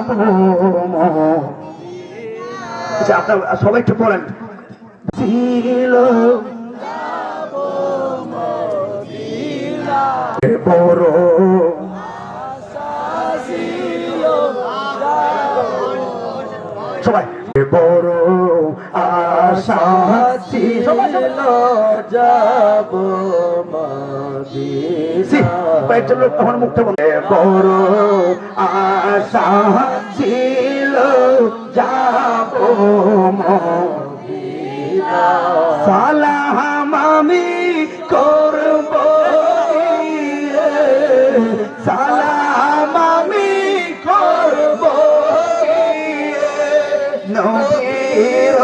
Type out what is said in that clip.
যাব আচ্ছা আপনার সবাই একটু পড়েন ছিল বড় সবাই বড় আশা ছিল যাব কয়েকজন লোক আমার মুখটা বলে বড় আশা ছিল যাব সালাম আমি করব সালাম আমি করব নবীর